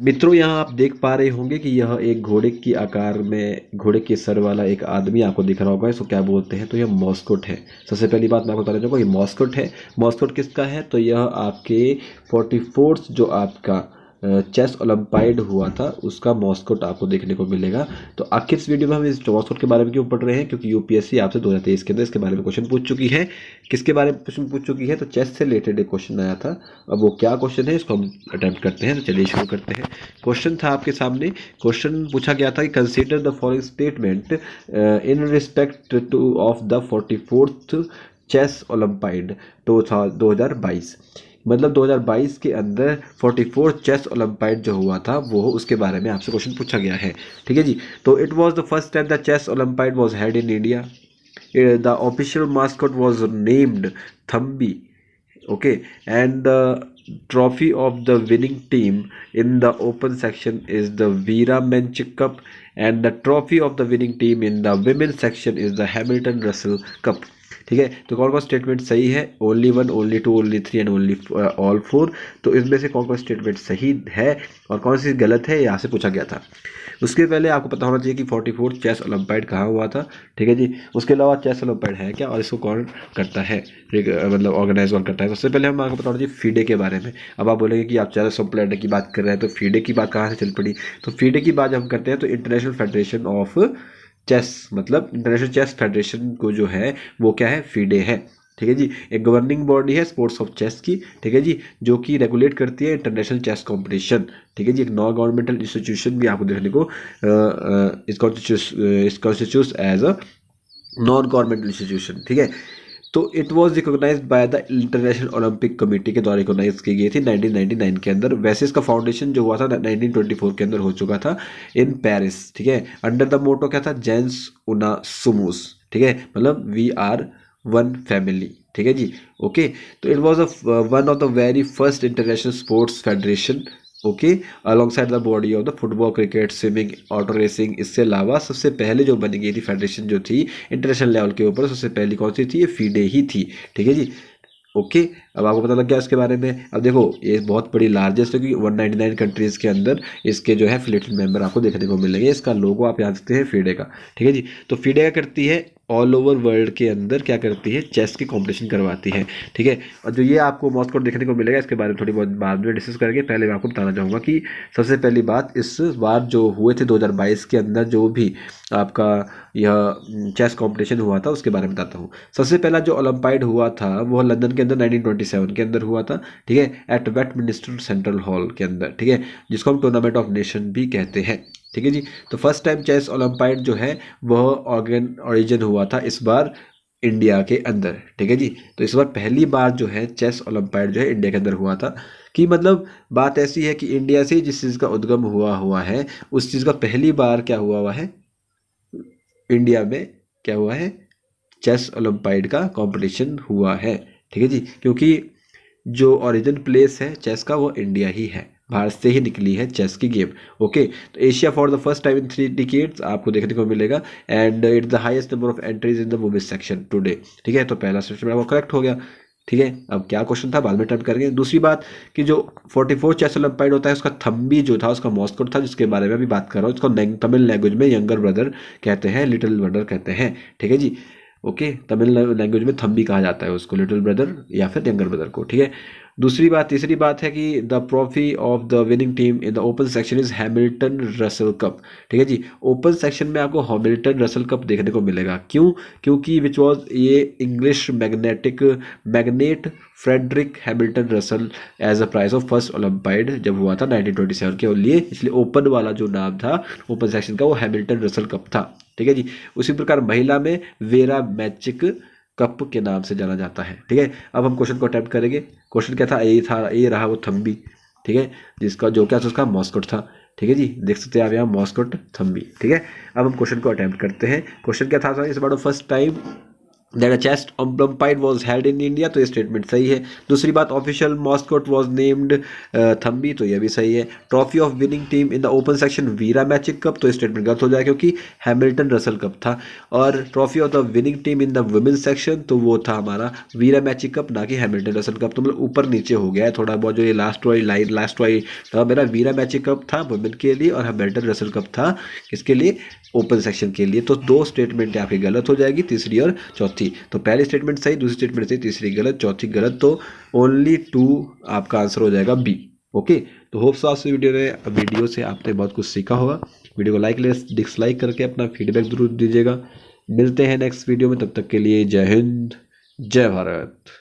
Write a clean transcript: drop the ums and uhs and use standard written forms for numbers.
मित्रों, यहाँ आप देख पा रहे होंगे कि यह एक घोड़े की आकार में घोड़े के सर वाला एक आदमी आपको दिख रहा होगा। इसको क्या बोलते हैं? तो यह मॉस्कोट है। सबसे पहली बात मैं आपको बताना चाहूँगा, ये मॉस्कोट है। मॉस्कोट किसका है? तो यह आपके 44th जो आपका चेस ओलंपाइड हुआ था उसका मॉस्कोट आपको देखने को मिलेगा। तो आखिर इस वीडियो में हम इस मॉस्कोट के बारे में क्यों पढ़ रहे हैं? क्योंकि यूपीएससी आपसे 2023 के अंदर इसके बारे में क्वेश्चन पूछ चुकी है। किसके बारे में क्वेश्चन पूछ चुकी है? तो चेस से रिलेटेड एक क्वेश्चन आया था। अब वो क्या क्वेश्चन है इसको हम अटेम्प्ट करते हैं। तो चलिए शुरू करते हैं। क्वेश्चन था आपके सामने। क्वेश्चन पूछा गया था कि consider the following statement in respect to of the 44th chess olympiad 2022। मतलब 2022 के अंदर 44th चेस ओलंपाइड जो हुआ था वो उसके बारे में आपसे क्वेश्चन पूछा गया है। ठीक है जी। तो it was the first time the chess olympiad was held in India. The official mascot was named Thambi. Okay, and the trophy of the winning team in the open section is the Veera Menchik Cup, and the trophy of the winning team in the women's section is the Hamilton Russell Cup. ठीक है, तो कौन कौन statement सही है? Only 1, only 2, only 3 and only all 4। तो इसमें से कौन कौन स्टेटमेंट सही है और कौन सी गलत है, यहाँ से पूछा गया था। उसके पहले आपको पता होना चाहिए कि 44th चेस ओलंपाइड कहाँ हुआ था। ठीक है जी। उसके अलावा चेस ओलंपाइड है क्या और इसको कौन करता है, मतलब ऑर्गेनाइज कौन करता है। सबसे पहले हम आपको पता होना चाहिए फीडे के बारे में। अब आप बोलेंगे कि आप चेस ओलंपाइड की बात कर रहे हैं तो फीडे की बात कहाँ से चल पड़ी? तो फीडे की बात जब हम करते हैं तो इंटरनेशनल फेडरेशन ऑफ चेस, मतलब इंटरनेशनल चेस फेडरेशन को जो है वो क्या है? फीडे है। ठीक है जी। एक गवर्निंग बॉडी है स्पोर्ट्स ऑफ चेस की। ठीक है जी, जो कि रेगुलेट करती है इंटरनेशनल चेस कंपटीशन। ठीक है जी। एक नॉन गवर्नमेंटल इंस्टीट्यूशन भी आपको देखने को इस constitute as a non governmental institution. ठीक है। तो it was recognised by the International Olympic Committee के द्वारा रिकॉग्नाइज की गई थी 1999 के अंदर। वैसे इसका फाउंडेशन जो हुआ था 1924 के अंदर हो चुका था इन पेरिस। ठीक है। अंडर द मोटो क्या था? जेंस उना सुमूस। ठीक है, मतलब वी आर वन फैमिली। ठीक है जी। ओके। तो it was one of the very first international sports federation. Okay, along side the body of the football, cricket, swimming, auto racing. इससे अलावा सबसे पहले जो बनी गई थी फेडरेशन जो थी इंटरनेशनल लेवल के ऊपर, सबसे पहली कौन सी थी? ये फीडे ही थी। ठीक है जी। ओके, अब आपको पता लग गया इसके बारे में। अब देखो ये बहुत बड़ी लार्जेस्ट है क्योंकि 199 कंट्रीज़ के अंदर इसके जो है एफिलिएटेड मेंबर आपको देखने को मिलेंगे। इसका लोगो आप याद रखते हैं फीडे का। ठीक है जी। तो फीडे क्या करती है? ऑल ओवर वर्ल्ड के अंदर क्या करती है? चेस की कंपटीशन करवाती है। ठीक है। और जो ये आपको मॉस्कोट देखने को मिलेगा इसके बारे में थोड़ी बहुत बाद में डिस्कस करेंगे। पहले मैं आपको बताना चाहूँगा कि सबसे पहली बात, इस बार जो हुए थे 2022 के अंदर जो भी आपका यह चेस कंपटीशन हुआ था उसके बारे में बताता हूँ। सबसे पहला जो ओलंपाइड हुआ था वो लंदन के अंदर 1927 के अंदर हुआ था। ठीक है, एट वेस्टमिनिस्टर सेंट्रल हॉल के अंदर। ठीक है, जिसको हम टूर्नामेंट ऑफ नेशन भी कहते हैं। ठीक है जी। तो फर्स्ट टाइम चेस ओलंपाइड जो है वह ओरिजिन हुआ था इस बार इंडिया के अंदर। ठीक है जी। तो इस बार पहली बार जो है चेस ओलंपाइड जो है इंडिया के अंदर हुआ था। कि मतलब बात ऐसी है कि इंडिया से जिस चीज़ का उद्गम हुआ है उस चीज़ का पहली बार क्या हुआ है? इंडिया में क्या हुआ है? चेस ओलंपाइड का कंपटीशन हुआ है। ठीक है जी। क्योंकि जो ओरिजिन प्लेस है चेस का वो इंडिया ही है, भारत से ही निकली है चेस की गेम। ओके। तो Asia for the first time in 3 decades आपको देखने को मिलेगा and it the highest number of entries in the women's section today. ठीक है, तो पहला सेक्शन आपको करेक्ट हो गया। ठीक है, अब क्या क्वेश्चन था बाद में टर्न करेंगे। दूसरी बात कि जो 44 चेस ओलंपाइड होता है उसका थम्बी जो था उसका मॉस्कोट था, जिसके बारे में अभी बात कर रहा हूँ। इसको तमिल लैंग्वेज में यंगर ब्रदर कहते हैं, लिटिल ब्रदर कहते हैं। ठीक है जी। ओके, तमिल लैंग्वेज में थम्बी कहा जाता है उसको, लिटिल ब्रदर या फिर यंगर ब्रदर को। ठीक है। दूसरी बात, तीसरी बात है कि the trophy of the winning team in the open section is Hamilton Russell cup. ठीक है जी। ओपन सेक्शन में आपको हैमिल्टन रसल कप देखने को मिलेगा। क्यों? क्योंकि विच वॉज ये English magnate Frederick Hamilton Russell as a prize of first olympiad जब हुआ था 1927 के लिए, इसलिए ओपन वाला जो नाम था ओपन सेक्शन का वो हैमिल्टन रसल कप था। ठीक है जी। उसी प्रकार महिला में वेरा मैचिक कप के नाम से जाना जाता है। ठीक है। अब हम क्वेश्चन को अटेम्प्ट करेंगे। क्वेश्चन क्या था? ये रहा वो थम्बी। ठीक है, जिसका जो क्या था उसका मॉस्कोट था। ठीक है जी, देख सकते हैं आप यहाँ मॉस्कोट थम्बी। ठीक है। अब हम क्वेश्चन को अटेम्प्ट करते हैं। क्वेश्चन क्या था? इस बार first time that a chess olympiad was held in India, तो ये स्टेटमेंट सही है। दूसरी बात, official mascot was named Thambi, तो ये भी सही है। Trophy of winning team in the open section Vera Menchik cup, तो ये स्टेटमेंट गलत हो जाएगा क्योंकि हैमिल्टन रसल कप था। और trophy of the winning team in the women's section, तो वो था हमारा वीरा मैजिक कप, ना कि हैमिल्टन रसल कप। तो मतलब ऊपर नीचे हो गया है थोड़ा बहुत, जो ये लास्ट वाली मेरा वीरा मैजिक कप था वुमेन के लिए और हैमिल्टन रसल कप था किसके लिए, ओपन सेक्शन के लिए। तो दो स्टेटमेंट आपकी गलत हो जाएगी, तीसरी और चौथी। तो पहली स्टेटमेंट सही, दूसरी स्टेटमेंट सही, तीसरी गलत, चौथी गलत। तो ओनली 2 आपका आंसर हो जाएगा बी। ओके, तो होप्स आज वीडियो से आपने बहुत कुछ सीखा होगा। वीडियो को लाइक डिसलाइक करके अपना फीडबैक जरूर दीजिएगा। मिलते हैं नेक्स्ट वीडियो में, तब तक के लिए जय हिंद जय भारत।